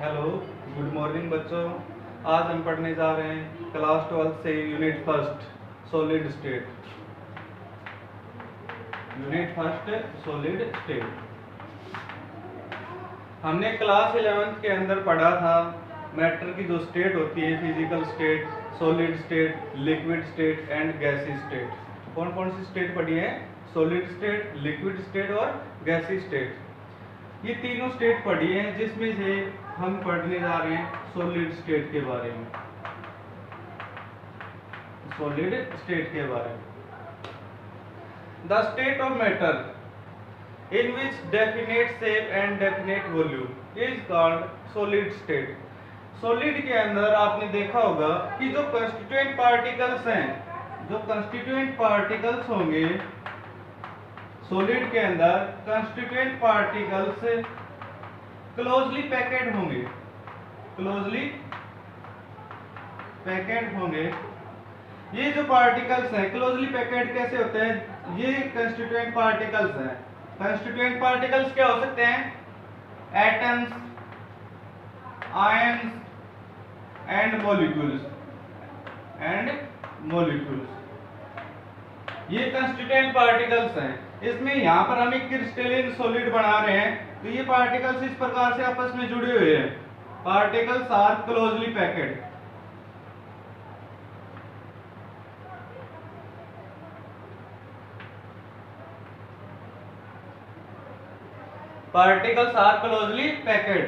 Hello, good morning बच्चों। आज हम पढ़ने जा रहे हैं क्लास 12 से unit first solid state. Unit first solid state हमने क्लास 11 के अंदर पढ़ा था। मैटर की जो स्टेट होती है, physical state, solid state, liquid state and gaseous state. कौन कौन सी स्टेट पढ़ी है? सॉलिड स्टेट, लिक्विड स्टेट और गैसी स्टेट। ये तीनों स्टेट पढ़ी है, जिसमें से हम पढ़ने जा रहे हैं सॉलिड स्टेट के बारे में। सॉलिड स्टेट के बारे में। The state of matter in which definite shape and definite volume is called solid state. Solid के अंदर आपने देखा होगा कि जो कंस्टिट्यूएंट पार्टिकल्स हैं, जो कंस्टिट्यूएंट पार्टिकल्स होंगे सॉलिड के अंदर, कंस्टिट्यूएंट पार्टिकल्स क्लोजली पैकेड होंगे। क्लोजली पैकेड होंगे। ये जो पार्टिकल्स हैं क्लोजली पैकेड कैसे होते हैं? ये कंस्टिट्यूएंट पार्टिकल्स हैं। कंस्टिट्यूएंट पार्टिकल्स क्या हो सकते हैं? Atoms, ions and molecules. ये कंस्टिट्यूएंट पार्टिकल्स हैं। इसमें यहाँ पर हम एक क्रिस्टलिन सॉलिड बना रहे हैं, तो ये पार्टिकल्स इस प्रकार से आपस में जुड़े हुए हैं। Particles are closely packed. Particles are closely packed.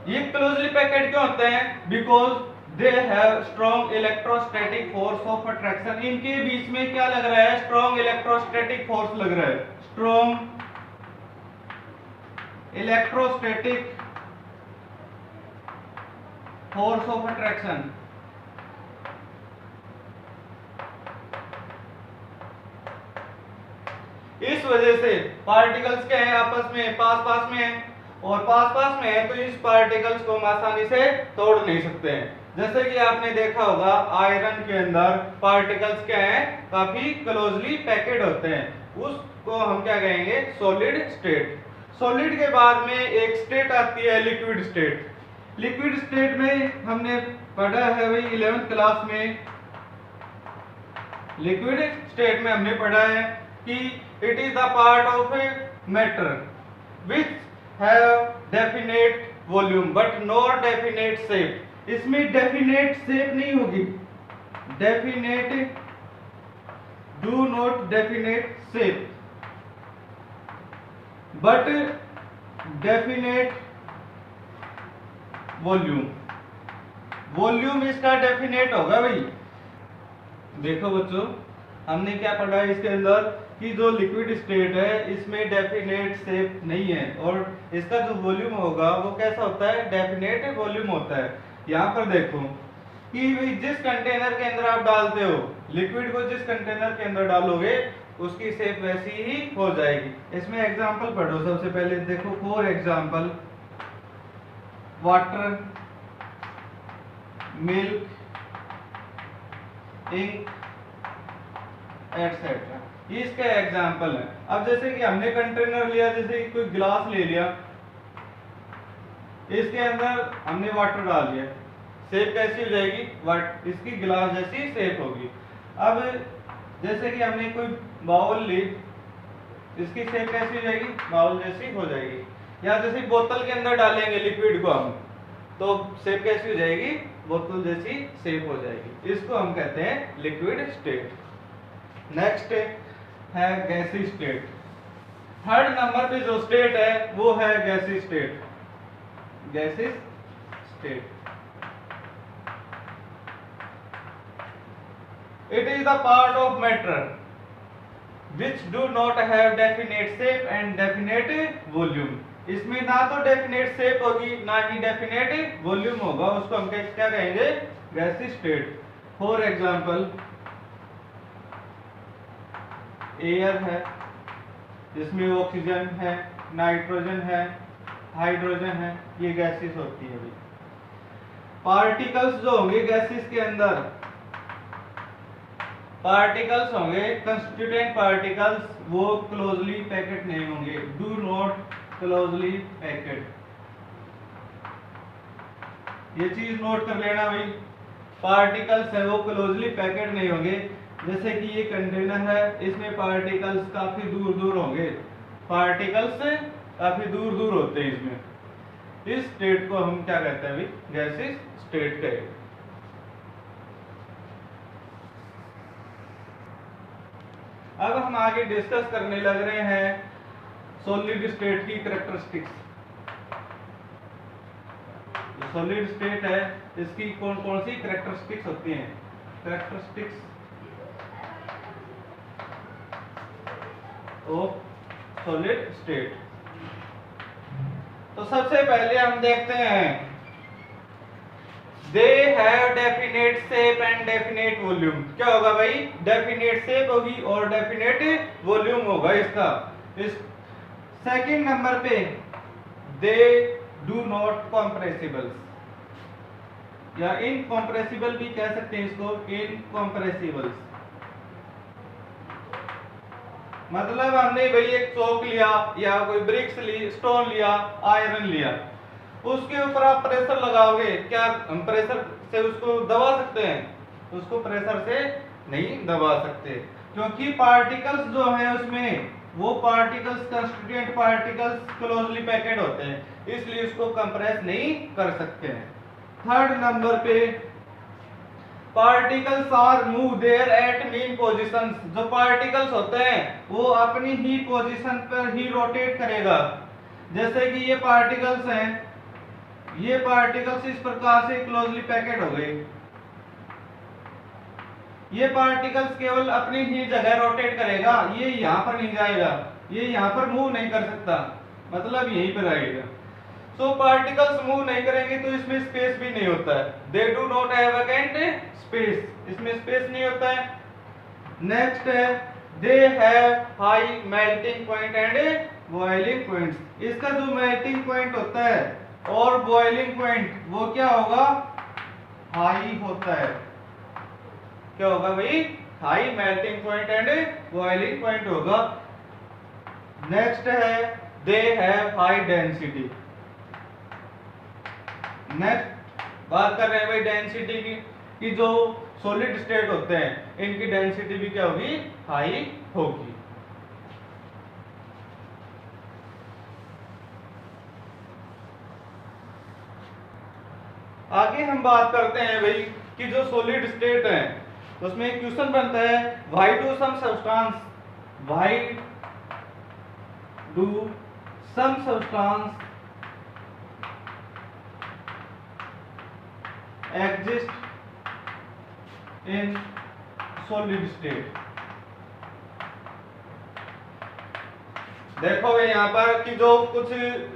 ये क्लोजली पैकेड क्यों होते हैं? Because they have strong electrostatic force of attraction. इनके बीच में क्या लग रहा है? स्ट्रॉन्ग इलेक्ट्रोस्टैटिक फोर्स लग रहा है। Strong electrostatic force of attraction. इस वजह से पार्टिकल्स क्या है? आपस में पास में है, और पास में है तो इस पार्टिकल्स को हम आसानी से तोड़ नहीं सकते हैं। जैसे कि आपने देखा होगा आयरन के अंदर पार्टिकल्स क्या है? काफी क्लोजली पैकेड होते हैं। उसको हम क्या कहेंगे? Solid state. सॉलिड के बाद में एक स्टेट आती है लिक्विड स्टेट। लिक्विड स्टेट में हमने पढ़ा है वही 11th क्लास में। लिक्विड स्टेट में हमने पढ़ा है कि it is the part of matter which have definite volume but not definite shape. इसमें डेफिनेट शेप नहीं होगी। Definite do not definite shape but definite volume. Volume इसका डेफिनेट होगा भाई। देखो बच्चों, हमने क्या पढ़ा है इसके अंदर कि जो लिक्विड स्टेट है इसमें डेफिनेट शेप नहीं है, और इसका जो वॉल्यूम होगा वो कैसा होता है? डेफिनेट वॉल्यूम होता है। यहाँ पर देखो कि जिस कंटेनर के अंदर आप डालते हो लिक्विड को, जिस कंटेनर के अंदर डालोगे उसकी शेप वैसी ही हो जाएगी। इसमें एग्जांपल पढ़ो। सबसे पहले देखो, for example water, milk, ink etcetera, ये इसका एग्जांपल है। अब जैसे कि हमने कंटेनर लिया, जैसे कि कोई गिलास ले लिया, इसके अंदर हमने वाटर डाल दिया, शेप कैसी हो जाएगी? इसकी गिलास जैसी शेप होगी। अब जैसे कि हमने कोई बाउल ली, इसकी शेप कैसी हो जाएगी? बाउल जैसी हो जाएगी। या जैसे बोतल के अंदर डालेंगे लिक्विड को हम, तो शेप कैसी हो जाएगी? बोतल जैसी शेप हो जाएगी। इसको हम कहते हैं लिक्विड स्टेट। नेक्स्ट है गैसी स्टेट। थर्ड नंबर पे जो स्टेट है वो है gaseous state. Gaseous state it is the part of matter which do not have definite shape and definite volume. इसमें ना तो डेफिनेट शेप होगी ना ही डेफिनेट वॉल्यूम होगा। उसको हम क्या कहेंगे? गैसी स्टेट। फॉर एग्जांपल एयर है, इसमें ऑक्सीजन है, नाइट्रोजन है, हाइड्रोजन है, ये गैसेस होती है। पार्टिकल्स जो होंगे गैसेस के अंदर, पार्टिकल्स होंगे कंस्टिट्यूएंट पार्टिकल्स, वो क्लोजली पैकेट नहीं होंगे। Do not closely packet. ये चीज नोट कर लेना भाई, पार्टिकल्स है वो क्लोजली पैकेट नहीं होंगे। जैसे कि ये कंटेनर है, इसमें पार्टिकल्स काफी दूर दूर होंगे, पार्टिकल्स काफी दूर दूर होते हैं इसमें। इस स्टेट को हम क्या कहते हैं भाई, गैसियस स्टेट कहेंगे। अब हम आगे डिस्कस करने लग रहे हैं सॉलिड स्टेट की कैरेक्टरिस्टिक्स। सॉलिड स्टेट है, इसकी कौन कौन सी कैरेक्टरिस्टिक्स होती हैं, कैरेक्टरिस्टिक्स ऑफ सॉलिड स्टेट। तो सबसे पहले हम देखते हैं, they have definite shape and definite volume. क्या होगा भाई, डेफिनेट शेप होगी और डेफिनेट वॉल्यूम होगा इसका। इस सेकंड नंबर पे, दे डू नॉट कॉम्प्रेसिबल्स, या इनकॉम्प्रेसिबल भी कह सकते हैं इसको, इनकॉम्प्रेसिबल्स। मतलब हमने भाई एक चौक लिया या कोई ब्रिक्स ली, स्टोन लिया, आयरन लिया, उसके ऊपर आप प्रेशर लगाओगे, क्या हम प्रेशर से उसको दबा सकते हैं? उसको प्रेशर से नहीं दबा सकते, क्योंकि पार्टिकल्स जो है उसमें, वो particles constituent particles closely packed होते हैं, इसलिए उसको कंप्रेस नहीं कर सकते हैं। थर्ड नंबर पे, particles are move their at mean positions. जो पार्टिकल्स होते हैं वो अपनी ही पोजीशन पर ही रोटेट करेगा। जैसे कि ये पार्टिकल्स हैं, ये पार्टिकल्स इस प्रकार से क्लोजली पैकेट हो गए, ये पार्टिकल्स केवल अपनी ही जगह रोटेट करेगा, ये यहां पर नहीं जाएगा, ये यहां पर मूव नहीं कर सकता, मतलब यहीं पर आएगा। सो पार्टिकल्स मूव नहीं करेंगे तो इसमें स्पेस भी नहीं होता है, they do not have vacant space, इसमें स्पेस नहीं होता है। नेक्स्ट है, they have high melting point and boiling points. इसका जो मेल्टिंग पॉइंट होता है और बॉइलिंग पॉइंट, वो क्या होगा, हाई होता है। क्या होगा भाई, high melting point and boiling point होगा। नेक्स्ट है, they have high density. Next बात कर रहे हैं भाई डेंसिटी की, कि जो सॉलिड स्टेट होते हैं इनकी डेंसिटी भी क्या होगी, हाई होगी। आगे हम बात करते हैं भाई कि जो सॉलिड स्टेट है उसमें एक क्वेश्चन बनता है, why do some substance, why do some substance exist in solid state। देखो भाई यहाँ पर कि जो कुछ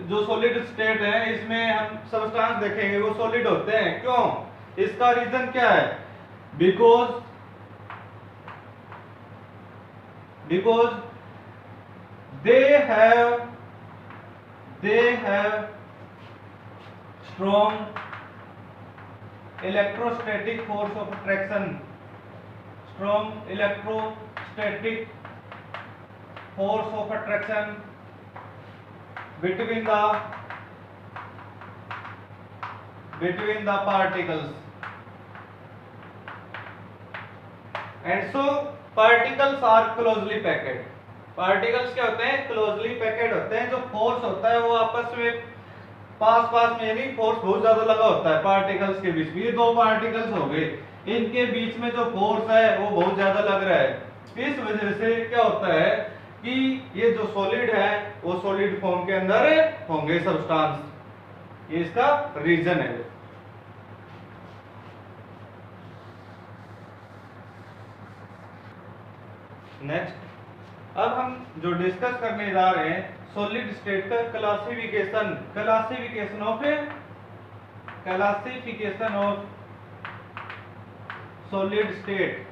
जो सॉलिड स्टेट है इसमें हम सब्सटेंस देखेंगे वो सॉलिड होते हैं, क्यों, इसका रीजन क्या है, because they have strong electrostatic force of attraction, strong electrostatic force of attraction between the particles, and so particles are closely packed। particles क्या होते हैं, closely packed होते हैं। जो force होता है वो आपस में पास में, यानी फोर्स बहुत ज्यादा लगा होता है पार्टिकल्स के बीच में। ये दो पार्टिकल्स हो गए, इनके बीच में जो फोर्स है वो बहुत ज्यादा लग रहा है। इस वजह से क्या होता है कि ये जो सॉलिड है वो सॉलिड फॉर्म के अंदर होंगे सब्सटेंस, ये इसका रीजन है। नेक्स्ट, अब हम जो डिस्कस करने जा रहे हैं सॉलिड स्टेट का क्लासिफिकेशन ऑफ सॉलिड स्टेट।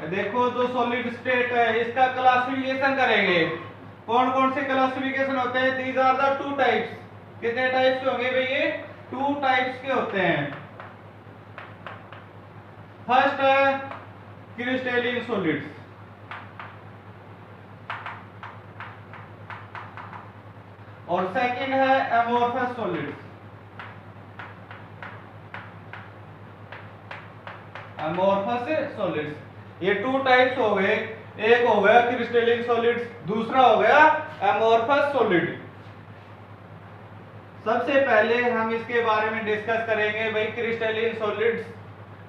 देखो जो सॉलिड स्टेट है इसका क्लासिफिकेशन करेंगे, कौन कौन से क्लासिफिकेशन होते हैं, these are the two types. कितने टाइप्स के होंगे भाई, ये टू टाइप्स के होते हैं। फर्स्ट है क्रिस्टलीन सॉलिड्स, और सेकंड है अमोर्फस सॉलिड्स। अमोर्फस सॉलिड्स ये टू टाइप्स हो गए, एक हो गया क्रिस्टलिन सॉलिड्स, दूसरा हो गया अमोर्फस सॉलिड। सबसे पहले हम इसके बारे में डिस्कस करेंगे भाई क्रिस्टलिन सॉलिड्स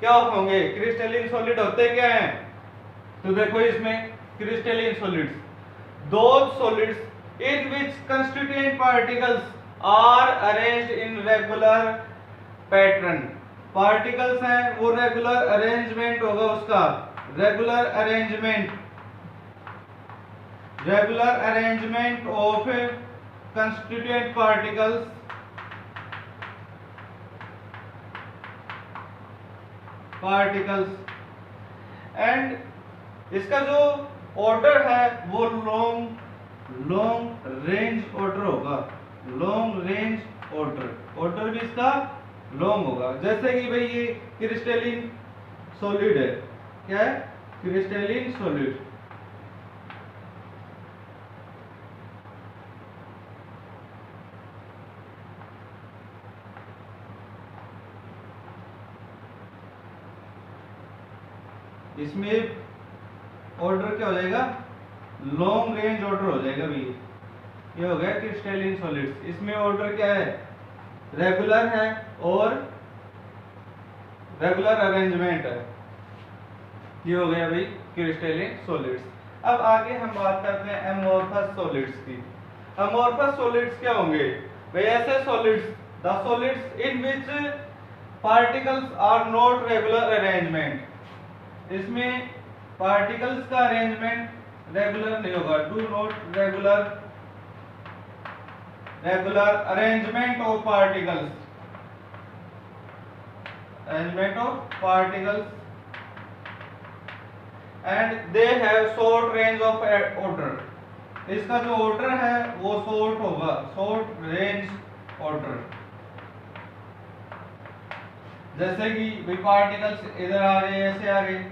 क्या होंगे, क्रिस्टलिन सॉलिड होते क्या हैं। तो देखो इसमें crystalline solids those solids in which constituent particles are arranged in regular pattern. Particles हैं वो रेगुलर अरेंजमेंट होगा उसका, regular arrangement of constituent particles and इसका जो ऑर्डर है वो लॉन्ग रेंज ऑर्डर होगा, लॉन्ग रेंज ऑर्डर भी इसका लॉन्ग होगा। जैसे कि भाई ये क्रिस्टलिन सॉलिड है, क्या है क्रिस्टलिन सॉलिड, इसमें ऑर्डर क्या हो जाएगा, लॉन्ग रेंज ऑर्डर हो जाएगा भाई। ये हो गया क्रिस्टलिन सॉलिड्स, इसमें ऑर्डर क्या है, रेगुलर है और रेगुलर अरेंजमेंट है। ये हो गया भाई क्रिस्टलिन सॉलिड्स। अब आगे हम बात करते हैं अमोर्फस सॉलिड्स की। अमोर्फस सॉलिड्स क्या होंगे भाई, ऐसे solids, the solids in which particles are not regular arrangement. इसमें पार्टिकल्स का अरेंजमेंट रेगुलर नहीं होगा, do not regular arrangement of particles and they have short range of order. इसका जो ऑर्डर है वो शॉर्ट होगा, शॉर्ट रेंज ऑर्डर। जैसे कि भी पार्टिकल्स इधर आ गए, ऐसे आ गए,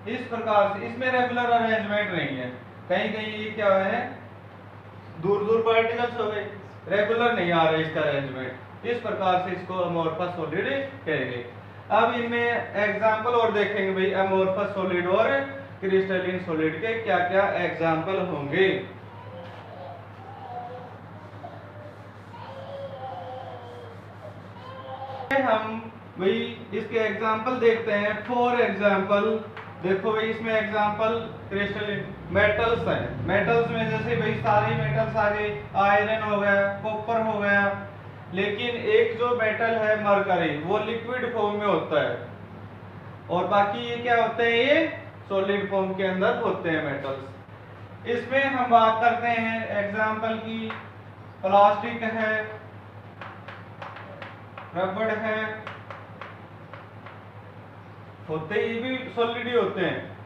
इस प्रकार से इसमें रेगुलर अरेंजमेंट नहीं है। कहीं कहीं ये क्या है, दूर दूर पार्टिकल्स हो गए, रेगुलर नहीं आ रहे इसका अरेंजमेंट। इस प्रकार से इसको अमोर्फस सॉलिड कहेंगे। अब इनमें एग्जांपल और देखेंगे भाई अमोर्फस सॉलिड और क्रिस्टलिन सॉलिड के क्या क्या एग्जांपल होंगे। हम भाई इसके एग्जांपल देखते हैं। फॉर एग्जांपल देखो भाई इसमें एग्जांपल क्रिस्टलिन मेटल्स हैं। मेटल्स में जैसे भाई सारे मेटल्स आ गए, आयरन हो गया, कॉपर हो गया, लेकिन एक जो मेटल है मरकरी वो लिक्विड फॉर्म में होता है और बाकी ये क्या होते हैं, ये सॉलिड फॉर्म के अंदर होते हैं मेटल्स। इसमें हम बात करते हैं एग्जांपल की, प्लास्टिक है, रबड़ है, होते ये भी सॉलिड ही होते हैं,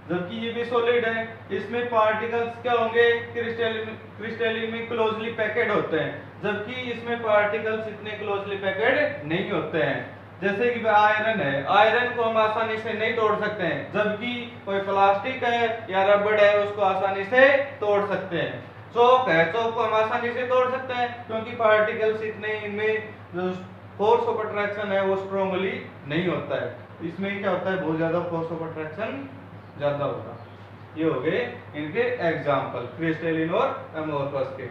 जबकि ये भी सॉलिड है। इसमें पार्टिकल्स क्या होंगे, क्रिस्टलिन में क्लोजली पैकेड होते हैं, जबकि इसमें पार्टिकल्स इतने क्लोजली पैकेड नहीं होते हैं। जैसे कि आयरन है, आयरन को हम आसानी से नहीं तोड़ सकते हैं, जबकि कोई प्लास्टिक है या रबड़ है उसको आसानी से तोड़ सकते हैं। चौक है, चौक को हम आसानी से तोड़ सकते हैं क्योंकि पार्टिकल्स इतने, इनमें जो फोर्स ऑफ अट्रैक्शन है वो स्ट्रांगली नहीं होता है। इसमें क्या होता है, बहुत ज्यादा फोर्स ऑफ अट्रैक्शन ज्यादा होता है। ये हो गए इनके एग्जांपल क्रिस्टलिन और अमोर्फस के।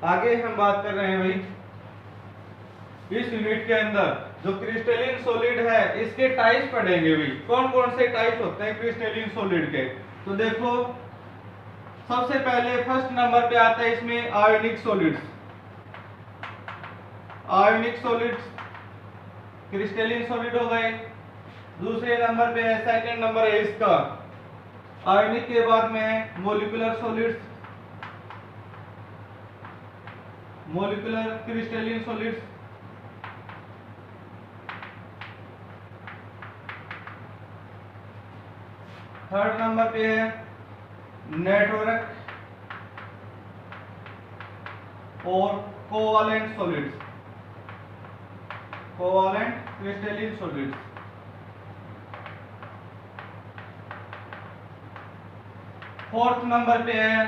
आगे हम बात कर रहे हैं भाई इस यूनिट के अंदर जो क्रिस्टलिन सॉलिड है इसके टाइप्स पढ़ेंगे भाई, कौन कौन से टाइप्स होते हैं क्रिस्टलिन सॉलिड के। तो देखो सबसे पहले फर्स्ट नंबर पे आता है इसमें ionic solids. Ionic solids crystalline solid हो गए। दूसरे नंबर पे है, सेकंड नंबर है इसका आयोनिक के बाद में है molecular solids, molecular crystalline solids. Third number पे है नेटवर्क और covalent solids, covalent crystalline solids. Fourth number पे है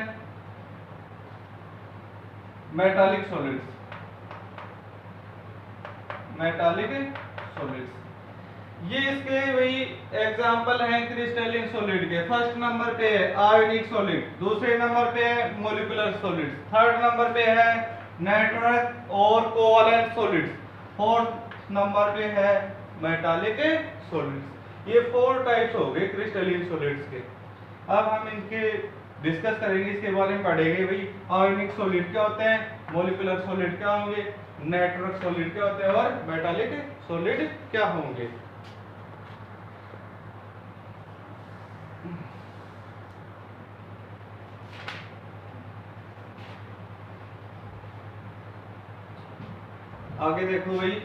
मेटालिक सॉलिड्स। मेटालिक सॉलिड्स ये इसके वही एग्जांपल हैं क्रिस्टलिन सॉलिड के। फर्स्ट नंबर पे है आयोनिक सॉलिड, दूसरे नंबर पे है मोलिकुलर सॉलिड्स, थर्ड नंबर पे है नेटवर्क और कोवैलेंट सॉलिड्स, फोर्थ नंबर पे है मेटालिक सॉलिड्स। ये 4 टाइप्स हो गए क्रिस्टलिन सॉलिड्स के। अब हम इनके डिस्कस करेंगे, इसके बारे में पढ़ेंगे भाई आयोनिक सॉलिड क्या होते हैं, मोलिकुलर सॉलिड क्या होंगे, नेटवर्क सॉलिड क्या होते हैं और मेटालिक सॉलिड क्या होंगे। आगे देखो भाई,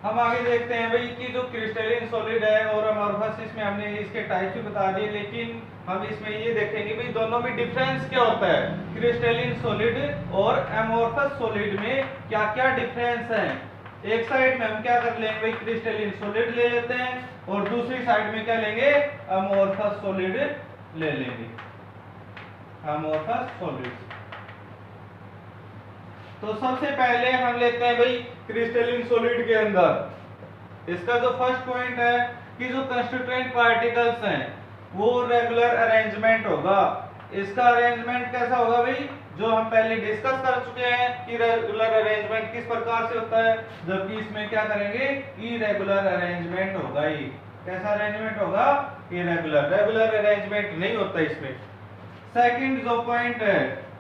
हम आगे देखते हैं भाई कि जो क्रिस्टलिन सॉलिड है और अमोर्फस, इसमें हमने इसके टाइप भी बता दिए, लेकिन हम इसमें ये देखेंगे भाई दोनों में डिफरेंस क्या होता है। क्रिस्टलिन सॉलिड और अमोर्फस सॉलिड में क्या क्या डिफरेंस है। एक साइड में हम क्या कर लेंगे भाई क्रिस्टलिन सॉलिड ले लेते हैं और दूसरी साइड में क्या लेंगे अमोर्फस सॉलिड ले लेंगे, अमोर्फस सॉलिड। तो सबसे पहले हम लेते हैं भाई क्रिस्टलिन सॉलिड के अंदर इसका जो फर्स्ट पॉइंट है कि जो कंस्टिट्यूएंट पार्टिकल्स हैं वो रेगुलर अरेंजमेंट होगा। इसका अरेंजमेंट कैसा होगा भाई, जो हम पहले डिस्कस कर चुके हैं कि रेगुलर अरेंजमेंट किस प्रकार से होता है, जबकि इसमें क्या करेंगे इरेगुलर अरेंजमेंट होगा। ये कैसा अरेंजमेंट होगा, इरेगुलर, रेगुलर अरेंजमेंट नहीं होता इसमें। सेकंड जो पॉइंट है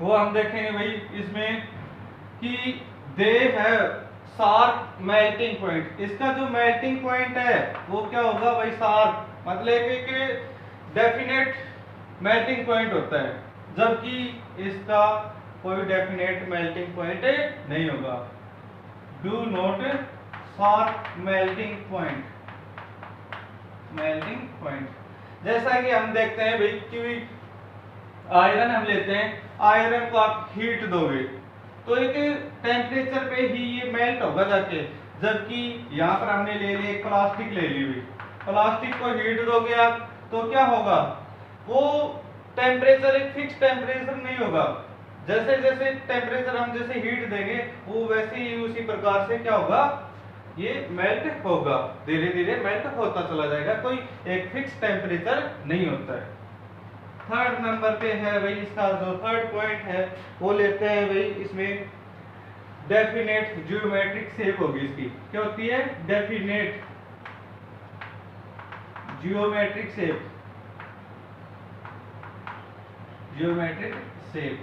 वो हम देखेंगे भाई इसमें कि they have sharp melting point. इसका जो मेल्टिंग पॉइंट है वो क्या होगा भाई शार्प, मतलब कि डेफिनेट मेल्टिंग पॉइंट होता है, जबकि इसका कोई डेफिनेट मेल्टिंग पॉइंट नहीं होगा। Do not sharp melting point, melting point. जैसा कि हम देखते हैं भाई कि आयरन हम लेते हैं, आयरन को आप हीट दोगे तो एक टेम्परेचर पे ही ये मेल्ट होगा जाके, जबकि यहाँ पर हमने ले ली एक प्लास्टिक ले ली हुई, प्लास्टिक को हीट दोगे आप तो क्या होगा, वो टेम्परेचर एक फिक्स टेम्परेचर नहीं होगा। जैसे जैसे टेम्परेचर हम जैसे हीट देंगे वो वैसे ही उसी प्रकार से क्या होगा ये मेल्ट होगा, धीरे धीरे मेल्ट होता चला जाएगा, कोई एक फिक्स टेम्परेचर नहीं होता है। थर्ड नंबर पे है भाई इसका जो थर्ड पॉइंट है वो लेते हैं भाई इसमें डेफिनेट जियोमेट्रिक शेप होगी इसकी, क्या होती है definite geometric shape, geometric shape.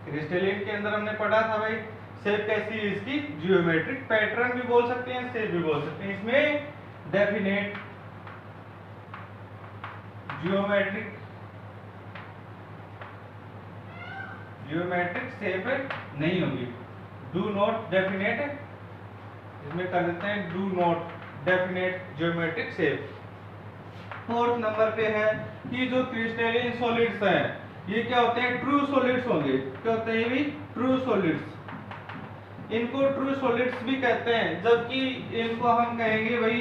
Crystalline के अंदर हमने पढ़ा था भाई शेप कैसी है इसकी, जियोमेट्रिक, पैटर्न भी बोल सकते हैं शेप भी बोल सकते हैं। इसमें डेफिनेट जियोमेट्रिक शेप नहीं होगी। डू नॉट डेफिनेट, इसमें कर देते हैं do not definite geometric shape. Fourth number पे है कि जो क्रिस्टलिन सॉलिड्स हैं ये क्या होते हैं ट्रू सॉलिड्स होंगे, क्या होते हैं ये ट्रू सॉलिड्स। इनको ट्रू सॉलिड्स भी कहते हैं, जबकि इनको हम कहेंगे भाई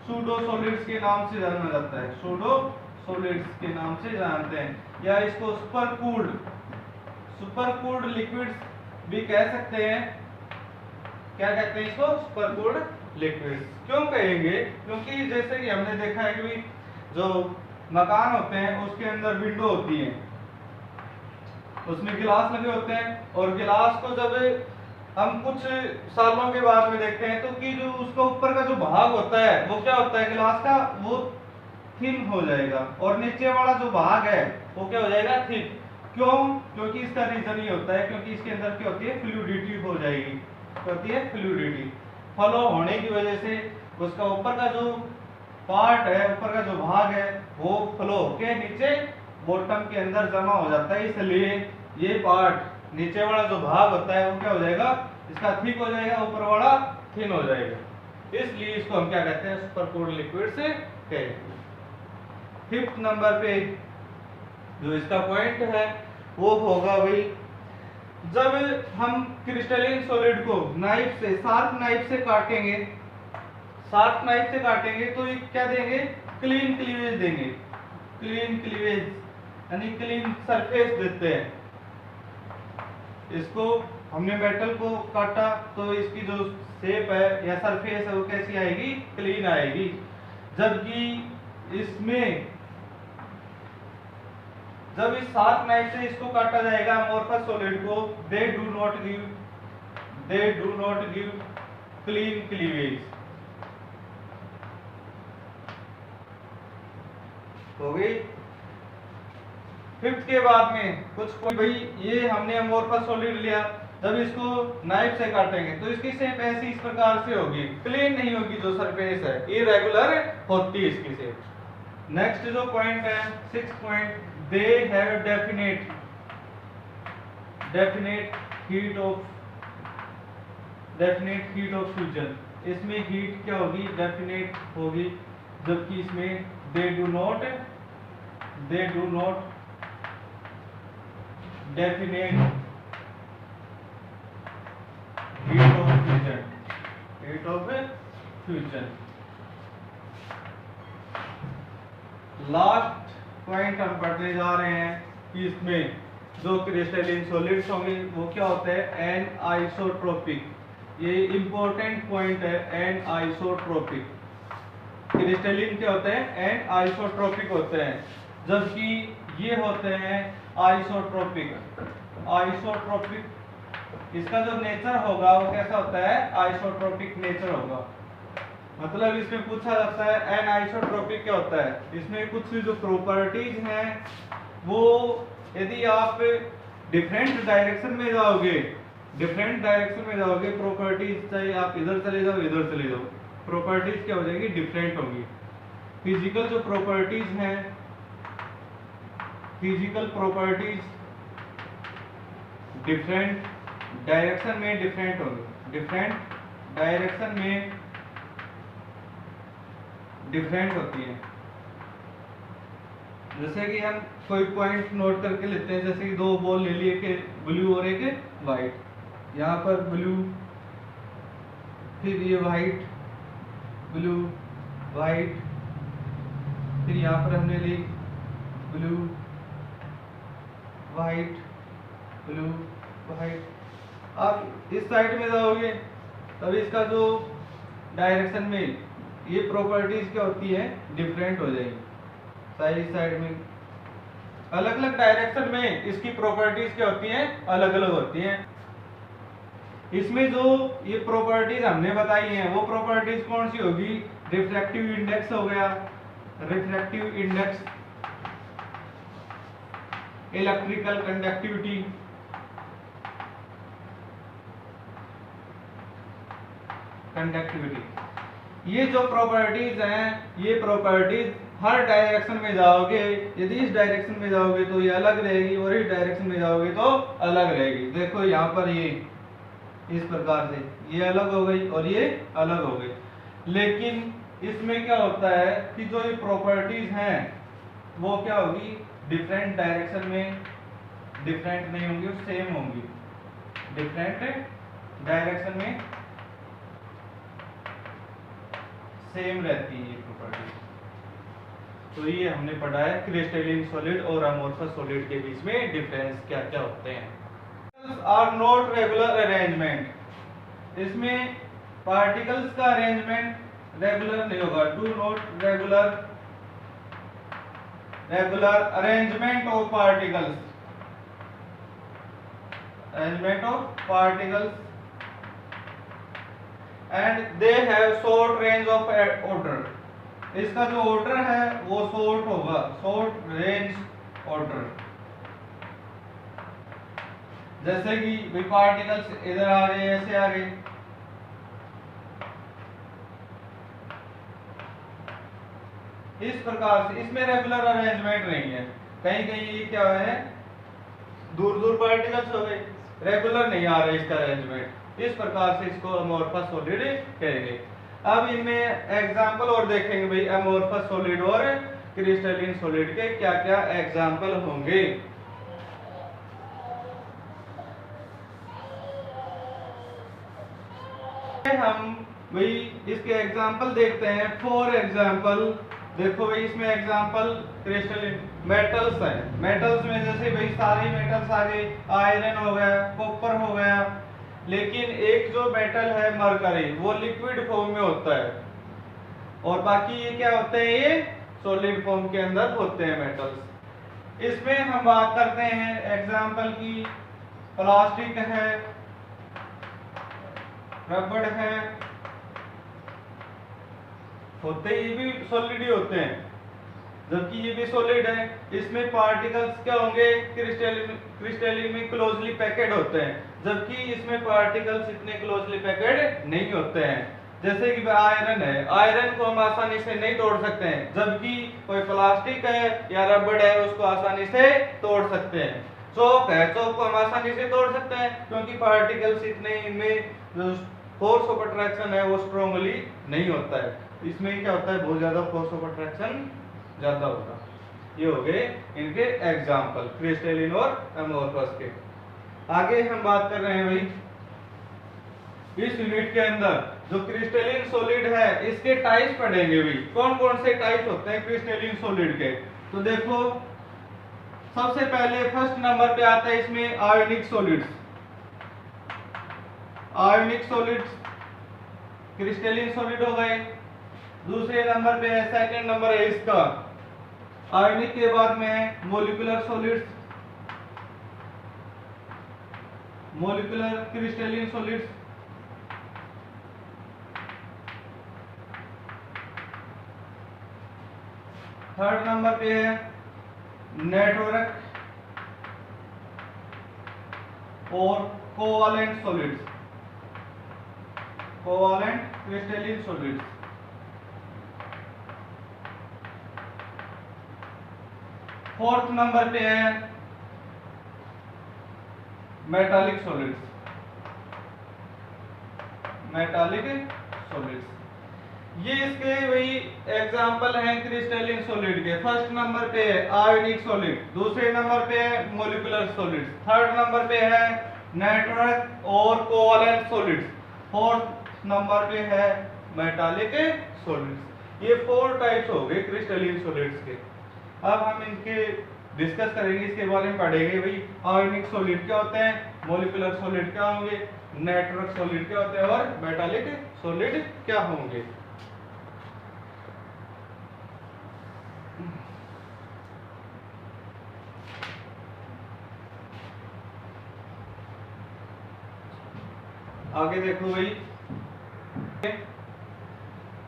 सूडो सॉलिड्स के नाम से जाना जाता है, सूडो सॉलिड्स के नाम से जानते हैं, या इसको सुपरकूल्ड लिक्विड्स भी कह सकते हैं। क्या कहते हैं इसको, सुपरकूल्ड लिक्विड्स। क्यों कहेंगे, क्योंकि जैसे कि हमने देखा है कि जो मकान होते हैं उसके अंदर विंडो होती है, उसमें गिलास लगे होते हैं, और गिलास को जब हम कुछ सालों के बाद में देखते हैं तो कि जो उसका ऊपर का जो भाग होता है वो क्या होता है गिलास का, वो थिन हो जाएगा, और नीचे वाला जो भाग है वो क्या हो जाएगा थिक। क्यों, क्योंकि इसका रीजन ये होता है क्योंकि इसके अंदर क्या होती है फ्लूइडिटी हो जाएगी, क्या होती है फ्लूइडिटी। फ्लो होने की वजह से उसका ऊपर का जो पार्ट है, ऊपर का जो भाग है वो फ्लो होके नीचे बॉटम के अंदर जमा हो जाता है, इसलिए ये पार्ट नीचे वाला जो भाग होता है वो क्या हो जाएगा इसका थिक हो जाएगा, ऊपर वाला थिन हो जाएगा, इसलिए इसको हम क्या कहते हैं सुपरकूल्ड लिक्विड से कहते हैं। फिफ्थ नंबर पे जो इसका पॉइंट है वो होगा भाई जब हम क्रिस्टलिन सॉलिड को नाइफ से, शार्प नाइफ से काटेंगे, शार्प नाइफ से काटेंगे तो ये क्या देंगे, क्लीन क्लीवेज देंगे, क्लीन क्लीवेज यानी क्लीन सरफेस देते हैं। इसको हमने मेटल को काटा तो इसकी जो शेप है या सरफेस है वो कैसी आएगी, क्लीन आएगी। जबकि इसमें जब इस शार्प नाइफ से इसको काटा जाएगा अमोर्फस सॉलिड को, they do not give clean cleavage. हो गई। फिफ्थ के बाद में कुछ भाई ये हमने अमोर्फस सॉलिड लिया, जब इसको नाइफ से काटेंगे तो इसकी शेप ऐसी इस प्रकार से होगी, क्लीन नहीं होगी, जो सरफेस है इरेगुलर होती है इसकी शेप। नेक्स्ट जो पॉइंट है, sixth point, they have definite heat of fusion. इसमें हीट क्या होगी, डेफिनेट होगी, जबकि इसमें they do not definite heat of fusion. Last point हम पढ़ने जा रहे हैं कि इसमें जो क्रिस्टलिन सॉलिड्स होंगे वो क्या होते हैं, एनआइसोट्रोपिक। ये इंपॉर्टेंट पॉइंट है, एनआइसोट्रोपिक। क्रिस्टलिन क्या होते हैं, एनआइसोट्रोपिक होते हैं, जबकि ये होते हैं आइसोट्रोपिक। इसका जो नेचर होगा वो कैसा होता है, आइसोट्रोपिक नेचर होगा। मतलब इसमें पूछा जाता है एनाइसोट्रोपिक क्या होता है, इसमें कुछ जो प्रॉपर्टीज हैं वो यदि आप डिफरेंट डायरेक्शन में जाओगे प्रॉपर्टीज, चाहे आप इधर चले जाओ इधर चले जाओ, प्रॉपर्टीज क्या हो जाएगी, डिफरेंट होगी। फिजिकल जो प्रॉपर्टीज हैं, फिजिकल प्रॉपर्टीज डिफरेंट डायरेक्शन में डिफरेंट होगी, डिफरेंट डायरेक्शन में डिफरेंट होती है। जैसे कि हम कोई पॉइंट नोट करके लेते हैं, जैसे कि दो बॉल ले लिए, एक ब्लू और एक वाइट, यहाँ पर ब्लू, फिर ये वाइट, ब्लू वाइट, फिर यहाँ पर हमने ली ब्लू वाइट, ब्लू वाइट। आप इस साइड में जाओगे तब इसका जो डायरेक्शन में ये प्रॉपर्टीज क्या होती है, डिफरेंट हो जाएगी। साइड में अलग अलग डायरेक्शन में इसकी प्रॉपर्टीज क्या होती हैं, अलग अलग होती हैं। इसमें जो ये प्रॉपर्टीज हमने बताई हैं वो प्रॉपर्टीज कौन सी होगी, रिफ्रैक्टिव इंडेक्स हो गया, रिफ्रैक्टिव इंडेक्स, इलेक्ट्रिकल कंडक्टिविटी, ये जो प्रॉपर्टीज हैं, ये प्रॉपर्टीज हर डायरेक्शन में जाओगे, यदि इस डायरेक्शन में जाओगे तो ये अलग रहेगी और इस डायरेक्शन में जाओगे तो अलग रहेगी। देखो यहाँ पर ये इस प्रकार से ये अलग हो गई और ये अलग हो गई। लेकिन इसमें क्या होता है कि जो ये प्रॉपर्टीज हैं वो क्या होगी, डिफरेंट डायरेक्शन में डिफरेंट नहीं होंगी, सेम होंगी। डिफरेंट डायरेक्शन में सेम रहती है ये प्रॉपर्टी। तो ये हमने पढ़ा है क्रिस्टलिन सॉलिड और अमोर्फस सॉलिड के बीच में डिफरेंस क्या क्या होते हैं। आर नॉट रेगुलर अरेंजमेंट, इसमें पार्टिकल्स का अरेंजमेंट रेगुलर नहीं होगा। Do not regular arrangement of particles, and they have short range of order. इसका जो ऑर्डर है वो शॉर्ट होगा, शॉर्ट रेंज ऑर्डर। जैसे कि पार्टिकल्स इधर आ गए, ऐसे आ गए, इस प्रकार से। इसमें रेगुलर अरेंजमेंट नहीं है, कहीं कहीं ये क्या है, दूर दूर पार्टिकल्स हो गए, रेगुलर नहीं आ रहे इसका अरेंजमेंट। इस प्रकार से इसको अमोर्फस सॉलिड कहेंगे। अब इनमें एग्जाम्पल और देखेंगे भाई, अमोर्फस सॉलिड और क्रिस्टलिन सॉलिड के क्या क्या एग्जाम्पल होंगे। हम भाई इसके एग्जाम्पल देखते हैं। फॉर एग्जाम्पल देखो भाई, इसमें एग्जाम्पल क्रिस्टलिन मेटल्स है। मेटल्स में जैसे भाई सारे मेटल्स आ गए, आयरन हो गया, कॉपर हो गया, लेकिन एक जो मेटल है मरकरी वो लिक्विड फॉर्म में होता है, और बाकी ये क्या होते हैं, ये सॉलिड फॉर्म के अंदर होते हैं मेटल्स। इसमें हम बात करते हैं एग्जाम्पल की, प्लास्टिक है, रबड़ है, होते ये भी सॉलिड ही होते हैं, जबकि ये भी सॉलिड है। इसमें पार्टिकल्स क्या होंगे, क्रिस्टलिन में क्लोजली पैकेड होते हैं, जबकि इसमें पार्टिकल्स इतने क्लोजली पैकेड नहीं होते हैं। जैसे कि आयरन है, आयरन को हम आसानी से नहीं तोड़ सकते हैं, जबकि कोई प्लास्टिक है या रबड़ है उसको आसानी से तोड़ सकते हैं। चौक है, चौक को हम आसानी से तोड़ सकते हैं, क्योंकि पार्टिकल्स इतने इनमें जो फोर्स ऑफ अट्रैक्शन है वो स्ट्रांगली नहीं होता है। इसमें क्या होता है, बहुत ज्यादा फोर्स ऑफ अट्रैक्शन ज्यादा होगा। ये हो गए इनके एग्जाम्पल क्रिस्टलिन और एमोर्फस के। आगे हम बात कर रहे हैं भाई, इस यूनिट के अंदर जो क्रिस्टलिन सॉलिड है इसके टाइप्स पढ़ेंगे भाई, कौन कौन से टाइप्स होते हैं क्रिस्टलिन सॉलिड के। तो देखो सबसे पहले फर्स्ट नंबर पे आता है इसमें ionic solids. Ionic solids crystalline solid हो गए। दूसरे नंबर पे है, सेकंड नंबर है इसका आयोनिक के बाद में है molecular solids, molecular crystalline solids. Third number पे है नेटवर्क और covalent solids, covalent crystalline solids. Fourth number पे है मेटालिक सॉलिड्स, मेटालिक सॉलिड्स। ये इसके वही एग्जाम्पल हैं क्रिस्टलिन सॉलिड के। फर्स्ट नंबर पे है आयोनिक सॉलिड, दूसरे नंबर पे है मोलिकुलर सॉलिड्स, थर्ड नंबर पे है नेटवर्क और कोवालेंट सॉलिड्स, फोर्थ नंबर पे है मेटालिक सॉलिड्स। ये 4 टाइप्स हो गए क्रिस्टलिन सॉलिड्स के। अब हम इनके डिस्कस करेंगे, इसके बारे में पढ़ेंगे भाई आयोनिक सॉलिड क्या होते हैं, मोलिकुलर सॉलिड क्या होंगे, नेटवर्क सॉलिड क्या होते हैं और मेटालिक सॉलिड क्या होंगे। आगे देखो भाई,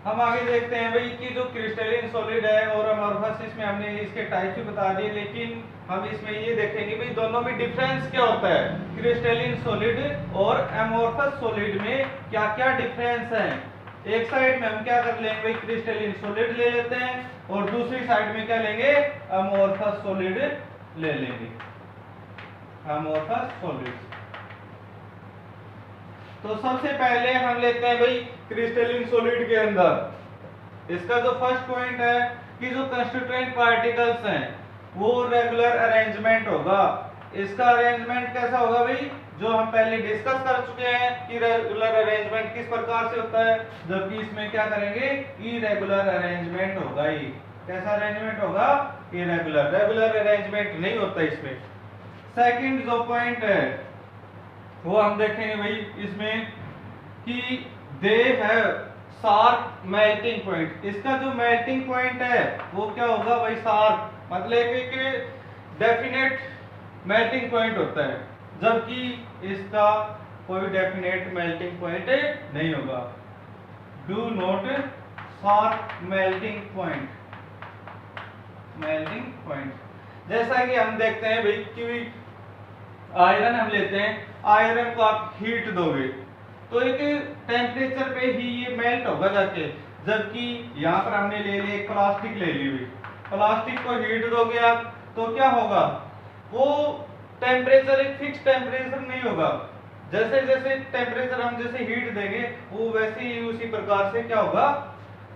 हम आगे देखते हैं भाई कि जो क्रिस्टलिन सॉलिड है और अमोर्फस, इसमें हमने इसके टाइप्स भी बता दिए, लेकिन हम इसमें ये देखेंगे भाई दोनों में डिफरेंस क्या होता है, क्रिस्टलिन सॉलिड और अमोर्फस सॉलिड में क्या क्या डिफरेंस है। एक साइड में हम क्या कर लेंगे भाई, क्रिस्टलिन सॉलिड ले लेते हैं, और दूसरी साइड में क्या लेंगे, अमोर्फस सॉलिड ले लेंगे, अमोर्फस सॉलिड। तो सबसे पहले हम लेते हैं भाई क्रिस्टलिन सॉलिड के अंदर इसका जो फर्स्ट पॉइंट है कि जो कंस्टिट्यूएंट पार्टिकल्स हैं वो रेगुलर अरेंजमेंट होगा। इसका अरेंजमेंट कैसा होगा भाई, जो हम पहले डिस्कस कर चुके हैं कि रेगुलर अरेंजमेंट किस प्रकार से होता है, जबकि इसमें क्या करेंगे, इरेगुलर अरेंजमेंट होगा। ही कैसा अरेंजमेंट होगा, इरेगुलर, रेगुलर अरेंजमेंट नहीं होता इसमें। सेकंड जो पॉइंट है वो हम देखेंगे भाई इसमें कि दे है शार्प मेल्टिंग पॉइंट। इसका जो मेल्टिंग पॉइंट है वो क्या होगा भाई, शार्प, मतलब कि डेफिनेट मेल्टिंग पॉइंट होता है, जबकि इसका कोई डेफिनेट मेल्टिंग पॉइंट नहीं होगा। Do not sharp melting point, melting point. जैसा कि हम देखते हैं भाई कि आयरन हम लेते हैं, आयरन को आप हीट दोगे तो एक टेम्परेचर पे ही ये मेल्ट होगा जाके, जबकि यहाँ पर हमने ले ली एक प्लास्टिक ले ली हुई, प्लास्टिक को हीट दोगे आप तो क्या होगा, वो टेम्परेचर एक फिक्स टेम्परेचर नहीं होगा। जैसे जैसे टेम्परेचर हम जैसे हीट देंगे वो वैसे ही उसी प्रकार से क्या होगा,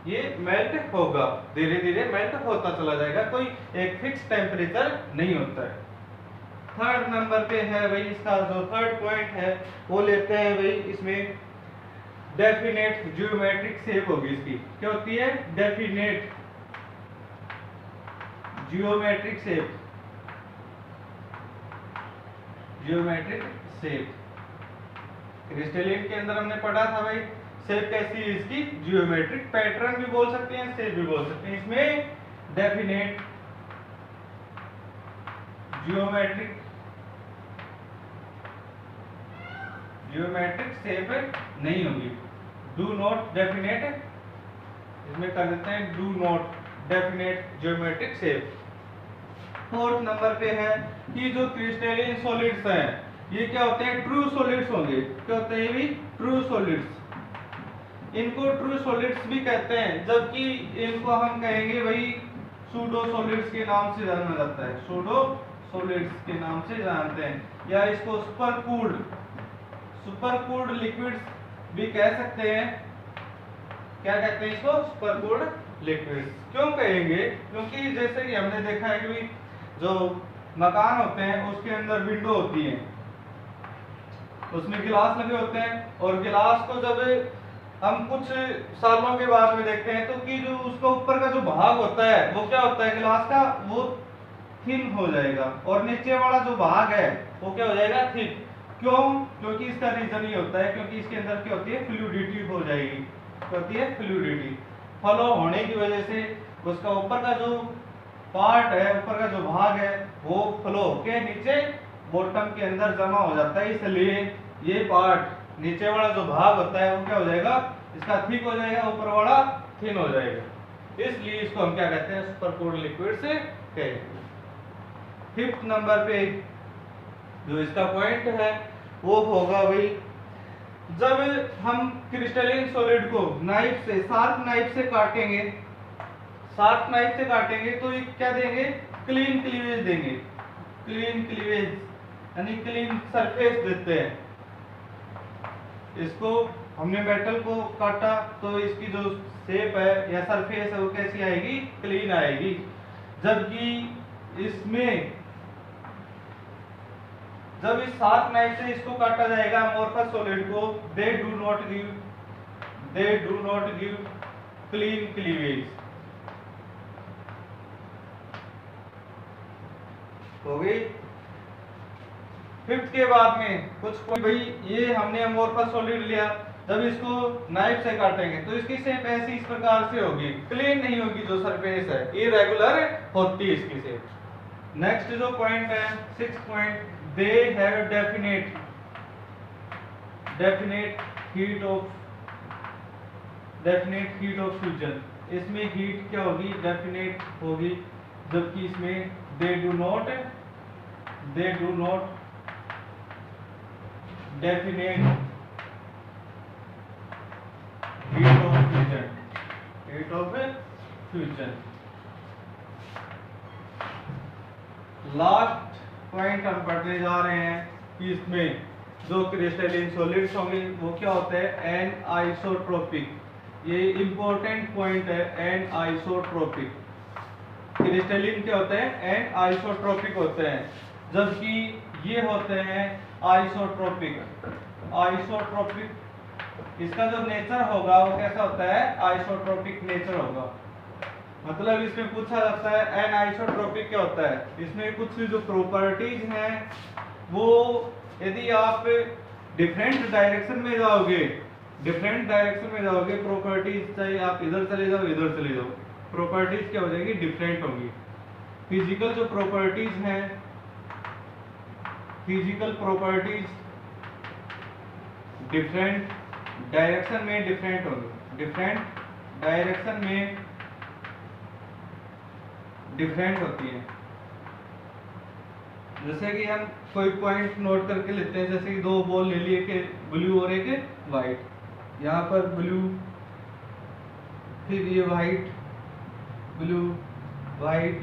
ये मेल्ट होगा, धीरे धीरे मेल्ट होता चला जाएगा, कोई एक फिक्स टेम्परेचर नहीं होता है। थर्ड नंबर पे है भाई इसका जो थर्ड पॉइंट है वो लेते हैं भाई इसमें डेफिनेट जियोमेट्रिक शेप होगी इसकी। क्या होती है? Definite geometric shape. Geometric shape crystalline के अंदर हमने पढ़ा था भाई, शेप कैसी है इसकी? जियोमेट्रिक। पैटर्न भी बोल सकते हैं, शेप भी बोल सकते हैं। इसमें डेफिनेट जियोमेट्रिक शेप नहीं होगी। डू नॉट डेफिनेट, इसमें कर देते हैं do not definite geometric shape. Fourth number पे है कि जो क्रिस्टलिन सॉलिड्स हैं ये क्या होते हैं? ट्रू सॉलिड्स होंगे। क्या होते हैं ये भी? True solids. इनको ट्रू सॉलिड्स भी कहते हैं, जबकि इनको हम कहेंगे भाई सूडो सॉलिड्स के नाम से जाना जाता है। सूडो सॉलिड्स के नाम से जानते हैं, या इसको सुपरकूल्ड लिक्विड्स भी कह सकते हैं। क्या कहते हैं इसको? Supercooled liquids. क्यों कहेंगे? क्योंकि जैसे कि हमने देखा है कि जो मकान होते हैं उसके अंदर विंडो होती है, उसमें गिलास लगे होते हैं, और गिलास को जब हम कुछ सालों के बाद में देखते हैं तो कि जो उसका ऊपर का जो भाग होता है वो क्या होता है गिलास का? वो थिन हो जाएगा, और नीचे वाला जो भाग है वो क्या हो जाएगा? थिक। क्यों? क्योंकि इसका रीजन ये होता है क्योंकि इसके अंदर क्या होती है? फ्लूइडिटी हो जाएगी। क्या होती है? फ्लूइडिटी। फ्लो होने की वजह से उसका ऊपर का जो पार्ट है, ऊपर का जो भाग है वो फ्लो होके नीचे बॉटम के अंदर जमा हो जाता है। इसलिए ये पार्ट नीचे वाला जो भाग होता है वो क्या हो जाएगा? इसका थिक हो जाएगा, ऊपर वाला थिन हो जाएगा। इसलिए इसको हम क्या कहते हैं? सुपरकूल्ड लिक्विड से कहते हैं। फिफ्थ नंबर पे जो इसका पॉइंट है वो होगा भाई, जब हम क्रिस्टलिन सॉलिड को नाइफ से, शार्प नाइफ से काटेंगे, शार्प नाइफ से काटेंगे तो ये क्या देंगे? क्लीन क्लीवेज देंगे। क्लीन क्लीवेज यानी क्लीन सरफेस देते हैं। इसको हमने मेटल को काटा तो इसकी जो शेप है या सरफेस है वो कैसी आएगी? क्लीन आएगी। जबकि इसमें जब इस शार्प नाइफ से इसको काटा जाएगा अमोर्फस सॉलिड को, they do not give clean cleavage. हो गई। फिफ्थ के बाद में कुछ भाई, ये हमने अमोर्फस सॉलिड लिया, जब इसको नाइफ से काटेंगे तो इसकी शेप ऐसी इस प्रकार से होगी, क्लीन नहीं होगी। जो सरफेस है इरेगुलर होती है इसकी शेप। नेक्स्ट जो पॉइंट है, sixth point, they have definite heat of fusion. इसमें हीट क्या होगी? डेफिनेट होगी। जबकि इसमें they do not definite heat of fusion. Last point हम पढ़ने जा रहे हैं कि इसमें जो क्रिस्टलिन सॉलिड्स होंगे वो क्या होते हैं? एनआइसोट्रोपिक। ये इंपॉर्टेंट पॉइंट है, एनआइसोट्रोपिक। क्रिस्टलिन क्या होते हैं? एनआइसोट्रोपिक होते हैं, जबकि ये होते हैं आइसोट्रोपिक। इसका जो नेचर होगा वो कैसा होता है? आइसोट्रोपिक नेचर होगा। मतलब इसमें पूछा जाता है एनाइसोट्रोपिक क्या होता है? इसमें कुछ जो प्रॉपर्टीज हैं वो यदि आप डिफरेंट डायरेक्शन में जाओगे, प्रॉपर्टीज चाहे आप इधर चले जाओ, प्रॉपर्टीज क्या हो जाएगी? डिफरेंट होंगी। फिजिकल जो प्रॉपर्टीज हैं, फिजिकल प्रॉपर्टीज डिफरेंट डायरेक्शन में डिफरेंट होंगी, डिफरेंट डायरेक्शन में डिफरेंट होती है। जैसे कि हम कोई पॉइंट नोट करके लेते हैं, जैसे कि दो बॉल ले लिए, एक ब्लू और एक वाइट। यहाँ पर ब्लू, फिर ये वाइट, ब्लू वाइट,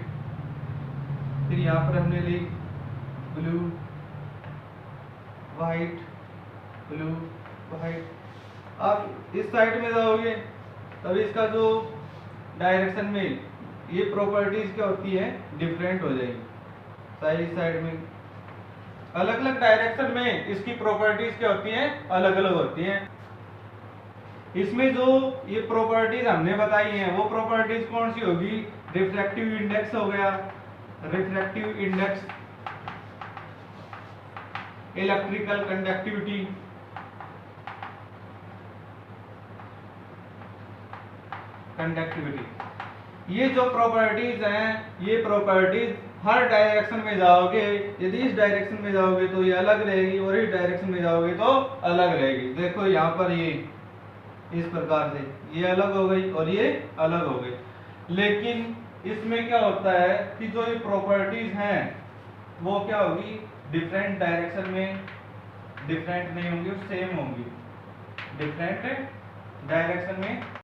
फिर यहाँ पर हमने ली ब्लू वाइट, ब्लू वाइट। आप इस साइड में जाओगे तब इसका जो डायरेक्शन में ये प्रॉपर्टीज क्या होती है? डिफरेंट हो जाएगी। साइड में अलग अलग डायरेक्शन में इसकी प्रॉपर्टीज क्या होती हैं? अलग अलग होती हैं। इसमें जो ये प्रॉपर्टीज हमने बताई हैं वो प्रॉपर्टीज कौन सी होगी? रिफ्रैक्टिव इंडेक्स हो गया, refractive index, electrical conductivity, conductivity. ये जो प्रॉपर्टीज हैं ये प्रॉपर्टीज हर डायरेक्शन में जाओगे, यदि इस डायरेक्शन में जाओगे तो ये अलग रहेगी और इस डायरेक्शन में जाओगे तो अलग रहेगी। देखो यहाँ पर ये इस प्रकार से ये अलग हो गई और ये अलग हो गई। लेकिन इसमें क्या होता है कि जो ये प्रॉपर्टीज हैं वो क्या होगी? डिफरेंट डायरेक्शन में डिफरेंट नहीं होंगी, सेम होंगी। डिफरेंट डायरेक्शन में